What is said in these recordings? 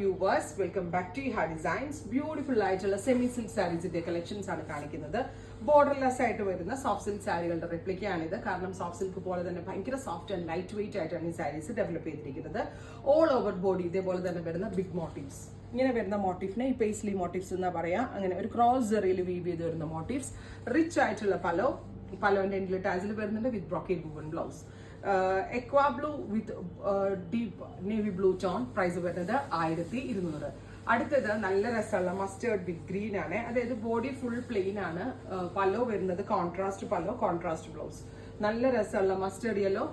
Viewers, welcome back to Iha Designs. Beautiful ആയിട്ടുള്ള semi silk സാരീസിന്റെ collections ആണ് കാണിക്കുന്നത്. Borderless ആയിട്ട് വരുന്ന സോഫ്റ്റ് സിൽക്ക് സാരികളുടെ റെപ്ലിക്ക ആണിത്. കാരണം സോഫ്റ്റ് സിൽക്ക് പോലെ തന്നെ ഭയങ്കര സോഫ്റ്റ് ആൻഡ് ലൈറ്റ് വെയിറ്റ് ആയിട്ടാണ് ഈ സാരീസ് ഡെവലപ്പ് ചെയ്തിരിക്കുന്നത്. ഓൾ ഓവർ ബോഡി ഇതേപോലെ തന്നെ വരുന്ന ബിഗ് മോട്ടീവ്സ്. ഇങ്ങനെ വരുന്ന മോട്ടീഫിനെ ഈ പേസ്ലി മോട്ടീവ്സ് എന്നാ പറയാ. അങ്ങനെ ഒരു ക്രോസ് ജെറിയിൽ വീവ് ചെയ്ത് വരുന്ന മോട്ടീവ്സ്. റിച്ച് ആയിട്ടുള്ള പലോന്റെ എൻഡിൽ ടാസിൽ വരുന്നുണ്ട് with brocade woven blouse. Aqua blue with deep navy blue tone. Price വരുന്നത് 1200. അടുത്തത് നല്ല രസമുള്ള മസ്റ്റേർഡ് വിത്ത് ഗ്രീൻ ആണ്. അതായത് ബോഡി ഫുൾ പ്ലെയിൻ ആണ്. പല്ലോ വരുന്നത് കോൺട്രാസ്റ്റ് പല്ലോ, കോൺട്രാസ്റ്റ് ബ്ലൗസ്. നല്ല രസമുള്ള മസ്റ്റേർഡ് യെല്ലോ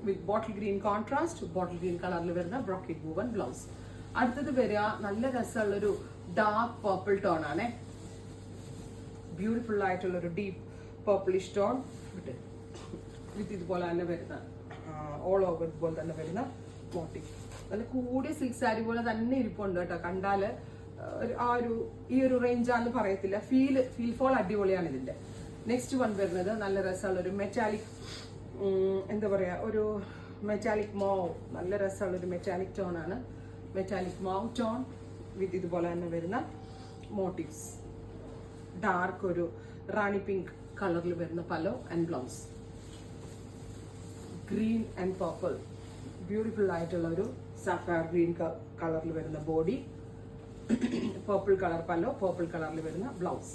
വിത്ത് bottle green contrast, bottle green കളറിൽ വരുന്ന ബ്രോക്കേഡ് വുവൻ ബ്ലൗസ്. അടുത്തത് വരിക നല്ല രസമുള്ളൊരു ഡാർക്ക് പർപ്പിൾ ടോൺ ആണ്. ബ്യൂട്ടിഫുൾ ആയിട്ടുള്ള ഒരു ഡീപ്പ് പർപ്പിളിഷ് ടോൺ വിത്ത് ഇതുപോലെ തന്നെ വരുന്ന ഓൾ ഓവർ ഇതുപോലെ തന്നെ വരുന്ന മോട്ടീവ്. നല്ല കൂടിയ സിൽക്ക് സാരി പോലെ തന്നെ ഇരിപ്പുണ്ട് കേട്ടോ. കണ്ടാല് ഈ ഒരു റേഞ്ചാന്ന് പറയത്തില്ല. ഫീൽ ഫോൾ അടിപൊളിയാണ് ഇതിന്റെ. നെക്സ്റ്റ് വൺ വരുന്നത് നല്ല രസമുള്ള ഒരു മെറ്റാലിക്, എന്താ പറയാ, ഒരു മെറ്റാലിക് മോവ്. നല്ല രസമുള്ള ഒരു മെറ്റാലിക് ടോൺ ആണ്. മെറ്റാലിക് മോവ് ടോൺ വിത്ത് ഇതുപോലെ തന്നെ വരുന്ന മോട്ടീവ്സ്. ഡാർക്ക് ഒരു റാണി പിങ്ക് കളറിൽ വരുന്ന pallu and blouse. Green and purple, beautiful ആയിട്ടുള്ള ഒരു സഫയർ ഗ്രീൻ കളറിൽ വരുന്ന body, purple colour pallu, purple കളറിൽ വരുന്ന ബ്ലൗസ്.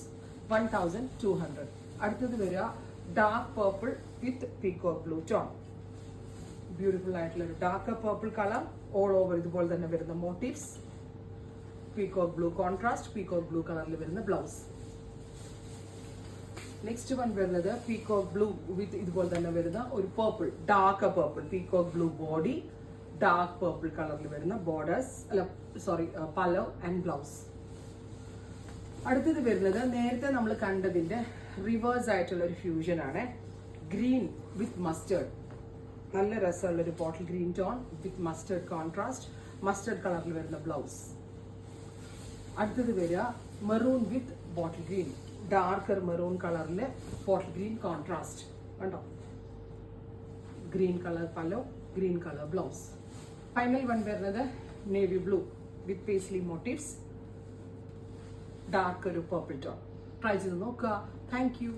1200. അടുത്തത് വരിക dark purple with peacock blue tone. Beautiful ആയിട്ടുള്ള ഒരു dark purple colour, all over ഇതുപോലെ തന്നെ വരുന്ന motifs. Peacock blue contrast, peacock blue കളറിൽ വരുന്ന ബ്ലൗസ്. നെക്സ്റ്റ് വൺ വരുന്നത് പീകോക്ക് ബ്ലൂ വിത്ത് ഇതുപോലെ തന്നെ വരുന്ന ഒരു purple, dark purple, peacock blue body, dark purple കളറിൽ വരുന്ന ബോർഡേഴ്സ്, പലോ ആൻഡ് ബ്ലൗസ്. അടുത്തത് വരുന്നത് നേരത്തെ നമ്മൾ കണ്ടതിന്റെ റിവേഴ്സ് ആയിട്ടുള്ള ഒരു ഫ്യൂഷൻ ആണ്. Green with mustard. നല്ല രസമുള്ള ഒരു bottle green tone with mustard contrast, mustard കളറിൽ വരുന്ന ബ്ലൗസ്. അടുത്തത് വരിക maroon with bottle green, darker maroon കളറിലെ ബോട്ടിൽ ഗ്രീൻ കോൺട്രാസ്റ്റ്. കണ്ടോ, green colour pallu, green colour blouse. Final one വരുന്നത് navy blue with paisley motifs, dark ഒരു പർപ്പിൾ ടോൺ. ട്രൈ ചെയ്ത് നോക്കുക. Thank U.